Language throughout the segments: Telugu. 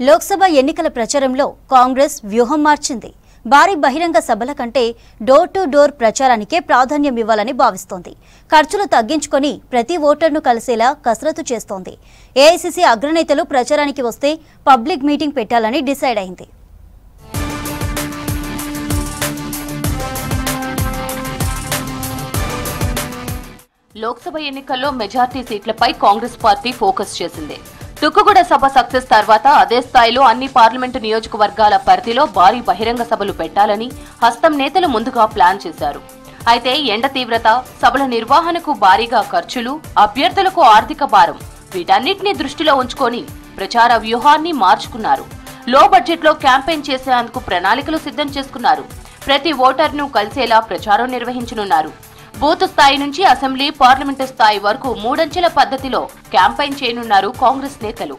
లోక్సభ ఎన్నికల ప్రచారంలో కాంగ్రెస్ వ్యూహం మార్చింది. భారీ బహిరంగ సభల కంటే డోర్ టు డోర్ ప్రచారానికే ప్రాధాన్యం ఇవ్వాలని భావిస్తోంది. ఖర్చులు తగ్గించుకొని ప్రతి ఓటర్ను కలిసేలా కసరత్తు చేస్తోంది. ఏఐసీసీ అగ్రనేతలు ప్రచారానికి వస్తే పబ్లిక్ మీటింగ్ పెట్టాలని డిసైడ్ అయింది. లోక్సభ ఎన్నికల్లో మెజార్టీ సీట్లపై కాంగ్రెస్ పార్టీ ఫోకస్ చేసింది. తుక్కుగూడ సభ సక్సెస్ తర్వాత అదే స్థాయిలో అన్ని పార్లమెంటు నియోజకవర్గాల పరిధిలో భారీ బహిరంగ సభలు పెట్టాలని హస్తం నేతలు ముందుగా ప్లాన్ చేశారు. అయితే ఎండ తీవ్రత, సభల నిర్వహణకు భారీగా ఖర్చులు, అభ్యర్థులకు ఆర్థిక భారం వీటన్నిటినీ దృష్టిలో ఉంచుకొని ప్రచార వ్యూహాన్ని మార్చుకున్నారు. లో బడ్జెట్లో క్యాంపెయిన్ చేసేందుకు ప్రణాళికలు సిద్ధం చేసుకున్నారు. ప్రతి ఓటర్ను కలిసేలా ప్రచారం నిర్వహించనున్నారు. బూత్ స్థాయి నుంచి అసెంబ్లీ, పార్లమెంటు స్థాయి వరకు మూడంచెల పద్ధతిలో క్యాంపెయిన్ చేయనున్నారు కాంగ్రెస్ నేతలు.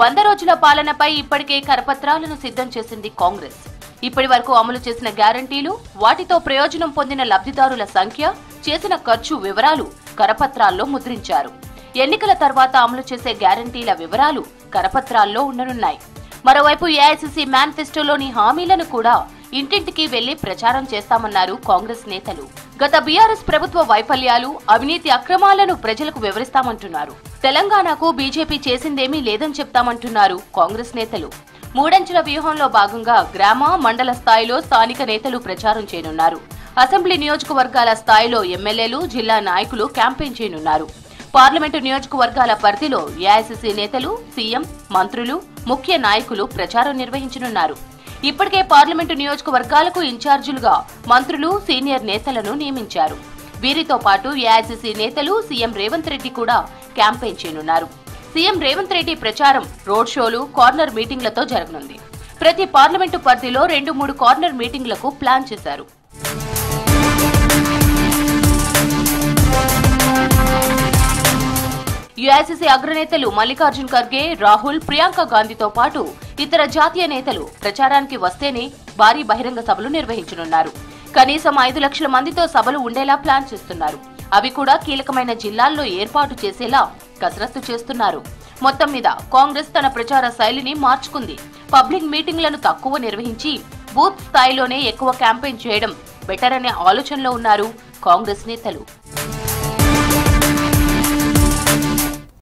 వంద రోజుల పాలనపై ఇప్పటికే కరపత్రాలను సిద్ధం చేసింది కాంగ్రెస్. ఇప్పటి వరకు అమలు చేసిన గ్యారంటీలు, వాటితో ప్రయోజనం పొందిన లబ్ధిదారుల సంఖ్య, చేసిన ఖర్చు వివరాలు కరపత్రాల్లో ముద్రించారు. ఎన్నికల తర్వాత అమలు చేసే గ్యారంటీల వివరాలు కరపత్రాల్లో ఉండనున్నాయి. మరోవైపు ఏఐసీసీ మేనిఫెస్టోలోని హామీలను కూడా ఇంటింటికి వెళ్లి ప్రచారం చేస్తామన్నారు కాంగ్రెస్ నేతలు. గత బీఆర్ఎస్ ప్రభుత్వ వైఫల్యాలు, అవినీతి అక్రమాలను ప్రజలకు వివరిస్తామంటున్నారు. తెలంగాణకు బీజేపీ చేసిందేమీ లేదని చెప్తామంటున్నారు కాంగ్రెస్ నేతలు. మూడంచెల వ్యూహంలో భాగంగా గ్రామ, మండల స్థాయిలో స్థానిక నేతలు ప్రచారం చేయనున్నారు. అసెంబ్లీ నియోజకవర్గాల స్థాయిలో ఎమ్మెల్యేలు, జిల్లా నాయకులు క్యాంపెయిన్ చేయనున్నారు. పార్లమెంటు నియోజకవర్గాల పరిధిలో ఏఐసీసీ నేతలు, సీఎం, మంత్రులు, ముఖ్య నాయకులు ప్రచారం నిర్వహించనున్నారు. ఇప్పటికే పార్లమెంటు నియోజకవర్గాలకు ఇన్ఛార్జీలుగా మంత్రులు, సీనియర్ నేతలను నియమించారు. వీరితో పాటు ఏఐసీసీ నేతలు సీఎం రేవంత్ రెడ్డి కూడా క్యాంపెయిన్ చేయనున్నారు. సీఎం రేవంత్ రెడ్డి ప్రచారం రోడ్ షోలు, కార్నర్ మీటింగ్లతో జరగనుంది. ప్రతి పార్లమెంటు పరిధిలో 2-3 కార్నర్ మీటింగ్లకు ప్లాన్ చేశారు. యూఐసీసీ అగ్రనేతలు మల్లికార్జున్ ఖర్గే, రాహుల్, ప్రియాంక గాంధీతో పాటు ఇతర జాతీయ నేతలు ప్రచారానికి వస్తేనే భారీ బహిరంగ సభలు నిర్వహించనున్నారు. కనీసం 5 లక్షల మందితో సభలు ఉండేలా ప్లాన్ చేస్తున్నారు. అవి కూడా కీలకమైన జిల్లాల్లో ఏర్పాటు చేసేలా కసరత్తు చేస్తున్నారు. మొత్తం మీద కాంగ్రెస్ తన ప్రచార శైలిని మార్చుకుంది. పబ్లిక్ మీటింగ్లను తక్కువ నిర్వహించి బూత్ స్థాయిలోనే ఎక్కువ క్యాంపెయిన్ చేయడం బెటర్ అనే ఆలోచనలో ఉన్నారు కాంగ్రెస్ నేతలు.